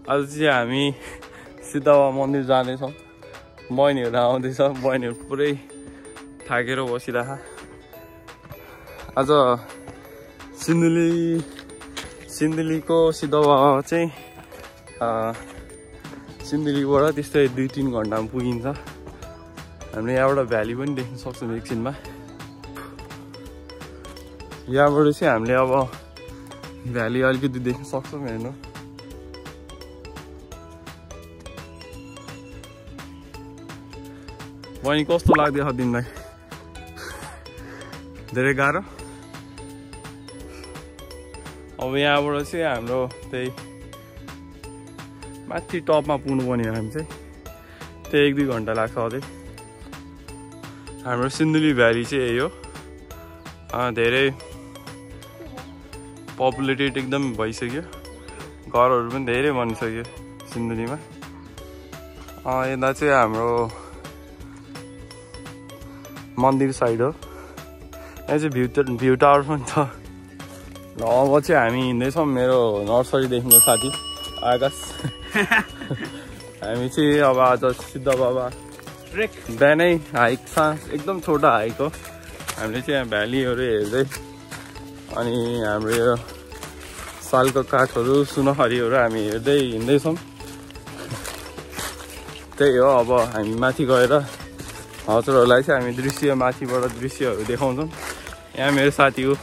आज चाहिँ हामी सिद्धबाबा मन्दिर जाँदैछौँ। बहिनीहरू आउँदैछ, बहिनीहरू पुरै थाकेर बसिरह। आज सिन्धुलीको सिद्धबाबा चाहिँ सिन्धुलीबाट त्यस्तै 2-3 घन्टामा पुगिन्छ। हामीले यहाँबाट भ्याली पनि देख्न सक्छौँ एकछिनमा। यहाँबाट चाहिँ हामीले अब भ्याली अलिकति देख्न सक्छौँ। हेर्नु बहिनी कस्तो लाग्दैछ तिमीलाई? धेरै गाह्रो। अब यहाँबाट चाहिँ हाम्रो त्यही माथि टपमा पुग्नुपर्ने हामी चाहिँ त्यही 1-2 घन्टा लाग्छ अझै। हाम्रो सिन्धुली भ्याली चाहिँ यही हो। धेरै पपुलेटेड एकदम भइसक्यो, घरहरू पनि धेरै बनिसक्यो सिन्धुलीमा। यता चाहिँ हाम्रो मन्दिर साइड हो। यहाँ चाहिँ भ्यू टावर पनि छ। अब चाहिँ हामी हिँड्दैछौँ। मेरो नर्सरीदेखिको साथी आकाश। हामी चाहिँ अब आज सिद्धबाबा बिहानै हाइक छ, एकदम छोटा हाइक हो। हामीले चाहिँ यहाँ भ्यालीहरू हेर्दै अनि हाम्रो यो सालको काठहरू सुनखरीहरू हामी हेर्दै हिँड्दैछौँ। त्यही हो। अब हामी माथि गएर हजुरहरूलाई चाहिँ हामी माथिबाट दृश्यहरू देखाउँछौँ। यहाँ मेरो साथी हो,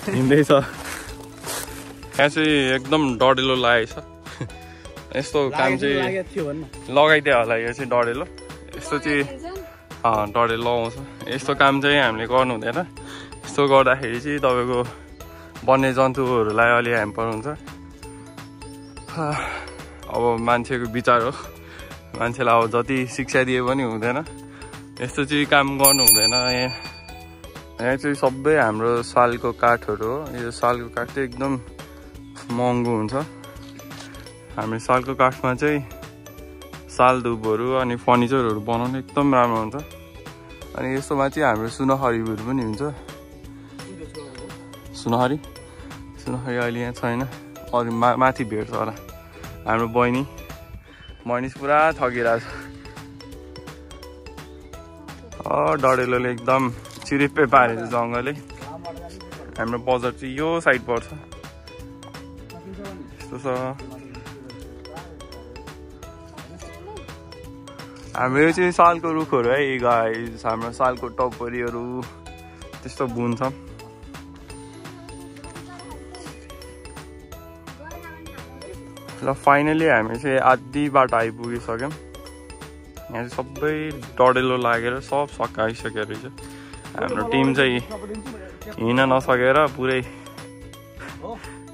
हिँड्दैछ। यहाँ चाहिँ एकदम डढेलो लागेको छ। यस्तो काम चाहिँ लगाइदियो होला। यो चाहिँ डढेलो, यस्तो चाहिँ डढेलो लगाउँछ। यस्तो काम चाहिँ हामीले गर्नु हुँदैन। यस्तो गर्दाखेरि चाहिँ तपाईँको वन्य जन्तुहरूलाई अलि ह्याम्पर हुन्छ। अब मान्छेको विचार हो, मान्छेलाई अब जति शिक्षा दिए पनि हुँदैन। यस्तो चाहिँ काम गर्नु हुँदैन। यहाँ चाहिँ सबै हाम्रो सालको काठहरू हो। यो सालको काठ चाहिँ एकदम महँगो हुन्छ। हामी सालको काठमा चाहिँ साल धुपहरू अनि फर्निचरहरू बनाउनु एकदम राम्रो हुन्छ। अनि यस्तोमा चाहिँ हाम्रो सुनखरीहरू पनि हुन्छ। सुनखरी अहिले यहाँ छैन, अरू माथि भेट्छ होला। हाम्रो बहिनी पुरा थकिरहेछ। डढेलोले एकदम चिरिप्पै पारेछ जङ्गलले। हाम्रो बजार चाहिँ यो साइड पर्छ। यस्तो छ। हाम्रो यो चाहिँ सालको रुखहरू है गाइस। हाम्रो सालको टपरीहरू त्यस्तो बुन्छ। ल फाइनली हामी चाहिँ आधी बाटो आइपुगिसक्यौँ। यहाँ चाहिँ सबै डढेलो लागेर सब सकाइसक्यो रहेछ। हाम्रो टिम चाहिँ हिँड्न नसकेर पुरै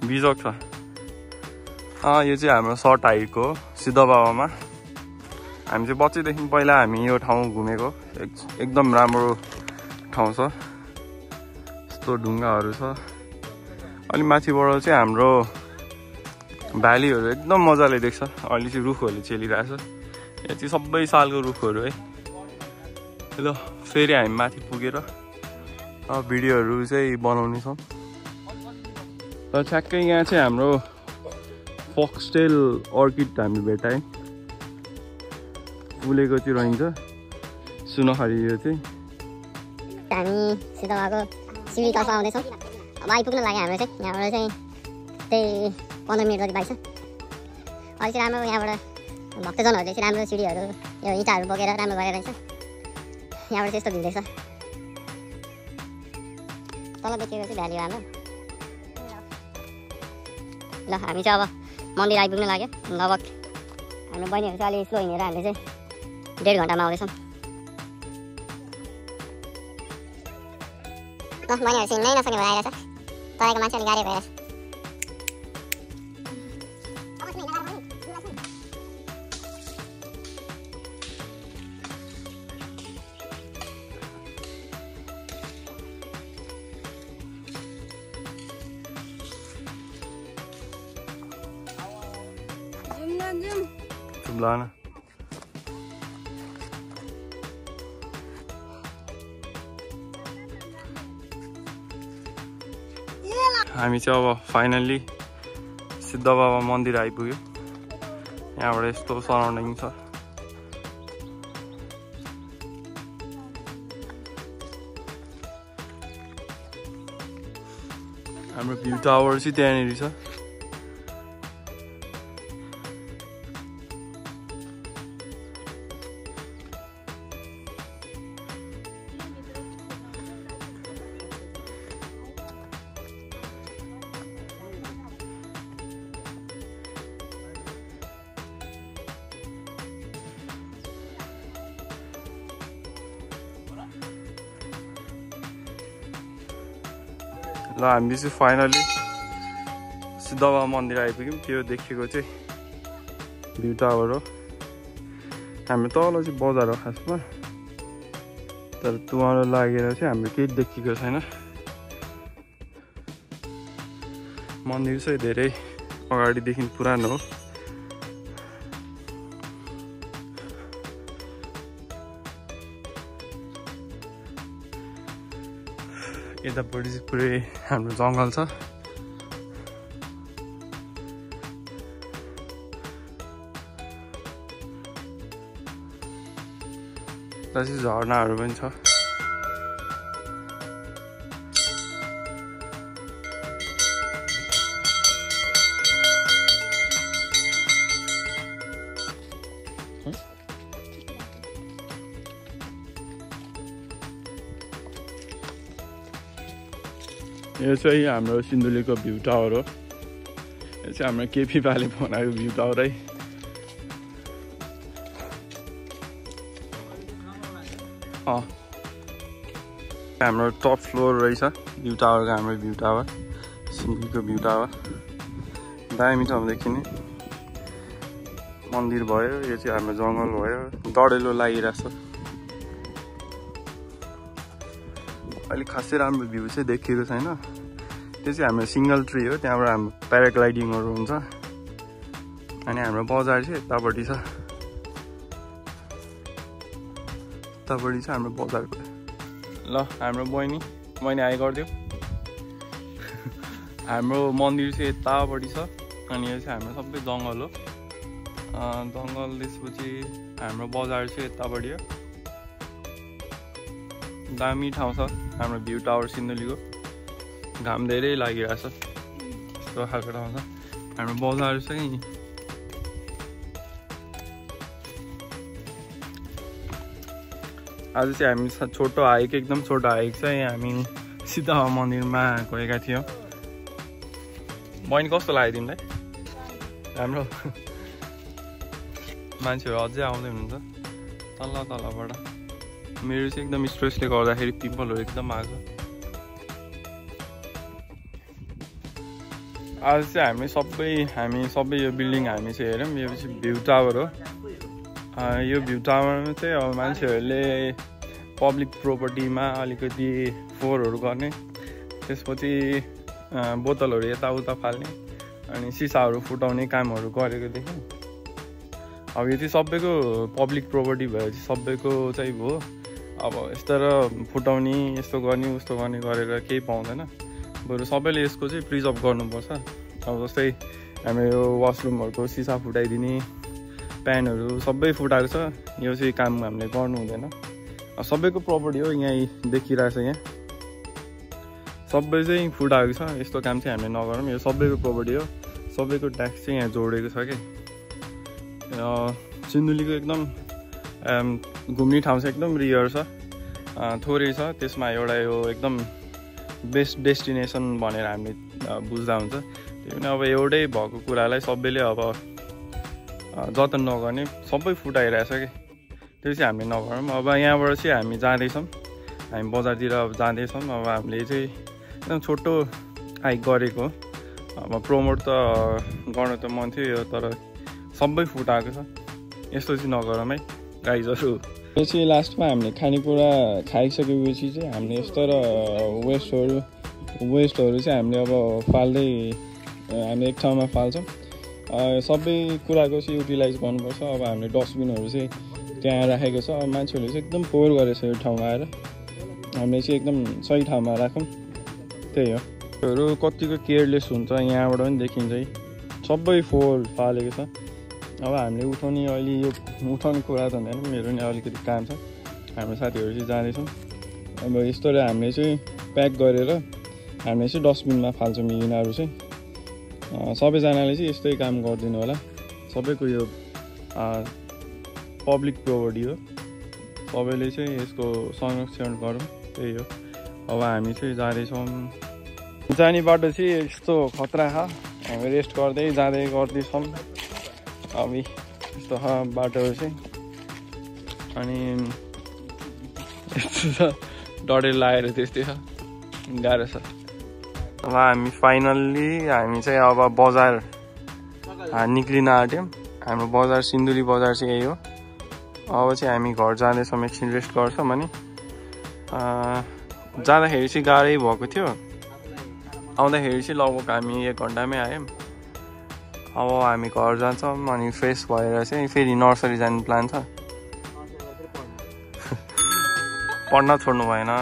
बिजोक छ। यो चाहिँ हाम्रो सर्ट हाइक हो सिद्धबाबामा। हामी चाहिँ बच्चैदेखि पहिला हामी यो ठाउँ घुमेको। एकदम राम्रो ठाउँ छ। यस्तो ढुङ्गाहरू छ। अनि माथिबाट चाहिँ हाम्रो भ्यालीहरू एकदम मजाले देख्छ। अहिले चाहिँ रुखहरूले चेलिरहेछ। यहाँ चाहिँ सबै सालको रुखहरू है। ल फेरि हामी माथि पुगेर भिडियोहरू चाहिँ बनाउने छौँ। र ठ्याक्कै यहाँ चाहिँ हाम्रो फक्सटेल अर्किड हामी भेटायौँ। फुलेको चाहिँ रहन्छ सुनखरी। यो चाहिँ हामी सिद्धबाबाको सिँढीतर्फ आउँदैछौँ। अब आइपुग्न लाग्यो हाम्रो चाहिँ। यहाँबाट चाहिँ त्यही 15 मिनट जति बाइक छ। अहिले चाहिँ राम्रो यहाँबाट भक्तजनहरूले चाहिँ राम्रो सिँढीहरू यो इँटाहरू बोकेर राम्रो गरेर रहेछ। यहाँबाट त्यस्तो भिड्दैछ। तल देखिएको चाहिँ भ्याली हो हाम्रो। ल हामी चाहिँ अब मन्दिर आइपुग्न लाग्यो। लगभग हाम्रो बहिनीहरू चाहिँ अलिक स्लो हिँडेर हामीले चाहिँ 1.5 घन्टामा आउँदैछौँ। बहिनीहरू चाहिँ हिँड्नै नसक्ने भएर आइरहेछ। तपाईँको मान्छे अलिक गाह्रो भइरहेछ। Sebelah mana? हामी चाहिँ अब फाइनल्ली सिद्ध बाबा मन्दिर आइपुग्यो। यहाँबाट यस्तो सराउन्डिङ छ। हाम्रो भ्यू टावर चाहिँ त्यहाँनिर छ। ल हामी चाहिँ फाइनली सिद्ध बाबा मन्दिर आइपुग्यौँ। त्यो देखेको चाहिँ भ्यू टावर हो। हाम्रो तल चाहिँ बजार हो खासमा, तर तुवारो लागेर चाहिँ हाम्रो केही देखेको छैन। मन्दिर चाहिँ धेरै अगाडिदेखि पुरानो हो। यतापट्टि चाहिँ पुरै हाम्रो जङ्गल छ। यता चाहिँ झरनाहरू पनि छ। यो चाहिँ हाम्रो सिन्धुलीको भ्यू टावर हो। यो चाहिँ हाम्रो केपी पाले बनाएको भ्यू टावर है। हाम्रो टप फ्लोर रहेछ भ्यू टावरको। हाम्रो भ्यू टावर सिन्धुलीको भ्यू टावर दामी ठाउँ देखिने। मन्दिर भयो, यो चाहिँ हाम्रो जङ्गल भयो। डढेलो लागिरहेछ। अहिले खासै राम्रो भ्यू चाहिँ देखिएको छैन। त्यो चाहिँ हाम्रो सिङ्गल ट्री हो। त्यहाँबाट हाम्रो प्याराग्लाइडिङहरू हुन्छ। अनि हाम्रो बजार चाहिँ यतापट्टि छ। यतापट्टि छ हाम्रो बजारको। ल हाम्रो बहिनी आइ गरिदियो। हाम्रो मन्दिर चाहिँ यतापट्टि छ। अनि यो चाहिँ हाम्रो सबै जङ्गल हो। जङ्गल त्यसपछि हाम्रो बजार चाहिँ यतापट्टि हो। दामी ठाउँ छ हाम्रो भ्यू टावर सिन्धुलीको। घाम धेरै लागिरहेछ। यस्तो खालको ठाउँ छ हाम्रो बजार चाहिँ। आज चाहिँ हामी छोटो हाइक, एकदम छोटो हाइक चाहिँ हामी सिद्ध बाबा मन्दिरमा गएका थियौँ। बहिनी कस्तो लाग्यो तिमीलाई? राम्रो। मान्छेहरू अझै आउँदै हुनुहुन्छ तलबाट। मेरो चाहिँ एकदम स्ट्रेसले गर्दाखेरि पिम्पलहरू एकदम आएको। आज चाहिँ हामी सबै यो बिल्डिङ हामी चाहिँ हेऱ्यौँ। यो चाहिँ भ्यू टावर हो। यो भ्यू टावरमा चाहिँ अब मान्छेहरूले पब्लिक प्रोपर्टीमा अलिकति फोहोरहरू गर्ने, त्यसपछि बोतलहरू यताउता फाल्ने अनि सिसाहरू फुटाउने कामहरू गरेको देख्यौँ। अब यो चाहिँ सबैको पब्लिक प्रोपर्टी भए चाहिँ सबैको चाहिँ भयो। अब यस्तो र फुटाउने, यस्तो गर्ने उस्तो गर्ने गरेर केही पाउँदैन। बरु सबैले यसको चाहिँ प्रिजर्भ गर्नुपर्छ। अब जस्तै हाम्रो यो वासरुमहरूको सिसा फुटाइदिने, प्यानहरू सबै फुटाएको छ। यो चाहिँ काम हामीले गर्नु हुँदैन। सबैको प्रपर्टी हो। यहाँ देखिरहेछ, यहाँ सबै चाहिँ फुटाएको छ। यस्तो काम चाहिँ हामीले नगरौँ। यो सबैको प्रपर्टी हो। सबैको ट्याक्स चाहिँ यहाँ जोडेको छ कि। सिन्धुलीको एकदम घुम्ने ठाउँ चाहिँ एकदम रियर छ, थोरै छ। त्यसमा एउटा यो एकदम बेस्ट डेस्टिनेसन भनेर हामीले बुझ्दा हुन्छ। त्यो पनि अब एउटै भएको कुरालाई सबैले अब जतन नगर्ने, सबै फुटाइरहेछ कि। त्यो चाहिँ हामीले नगरौँ। अब यहाँबाट चाहिँ हामी जाँदैछौँ। हामी बजारतिर अब जाँदैछौँ। अब हामीले चाहिँ एकदम छोटो हाइक गरेको। अब प्रमोट त गर्नु त मन थियो, तर सबै फुटाएको छ। यस्तो चाहिँ नगरौँ है गाइजहरू। यो चाहिँ लास्टमा हामीले खानेकुरा खाइसकेपछि चाहिँ हामीले यस्तो र वेस्टहरू चाहिँ हामीले अब फाल्दै हामी एक ठाउँमा फाल्छौँ। सबै कुराको चाहिँ युटिलाइज गर्नुपर्छ। अब हामीले डस्टबिनहरू चाहिँ त्यहाँ राखेको छ। अब मान्छेहरूले चाहिँ एकदम पोहोर गरेछ यो ठाउँमा आएर। हामीले चाहिँ एकदम सही ठाउँमा राखौँ, त्यही हो। हरू कतिको केयरलेस हुन्छ यहाँबाट पनि देखिन्छ है सबै फोहोर फालेको छ अब हामीले उठाउने अहिले यो उठाउने कुरा त हुँदैन मेरो नि अलिकति काम छ हाम्रो साथीहरू चाहिँ जाँदैछौँ अब यस्तो हामीले चाहिँ प्याक गरेर हामीले चाहिँ डस्टबिनमा फाल्छौँ यिनीहरू चाहिँ सबैजनाले चाहिँ यस्तै काम गरिदिनु होला सबैको यो पब्लिक प्रोपर्टी हो सबैले चाहिँ यसको संरक्षण गरौँ त्यही हो अब हामी चाहिँ जाँदैछौँ जाने बाटो चाहिँ यस्तो खतरा छ हामी रेस्ट गर्दै जाँदै गर्दैछौँ अब यस्तो छ बाटोहरू चाहिँ अनि यस्तो छ डढेर लागेर त्यस्तै छ गाह्रो छ अब हामी फाइनल्ली हामी चाहिँ अब बजार निक्लिन आँट्यौँ हाम्रो बजार सिन्धुली बजार चाहिँ यही हो अब चाहिँ हामी घर जाँदैछौँ एकछिन रेस्ट गर्छौँ अनि जाँदाखेरि चाहिँ गाह्रै भएको थियो आउँदाखेरि चाहिँ लगभग हामी 1 घन्टामै आयौँ अब हामी घर जान्छौँ अनि फ्रेस भएर चाहिँ फेरि नर्सरी जाने प्लान छ पढ्न छोड्नु भएन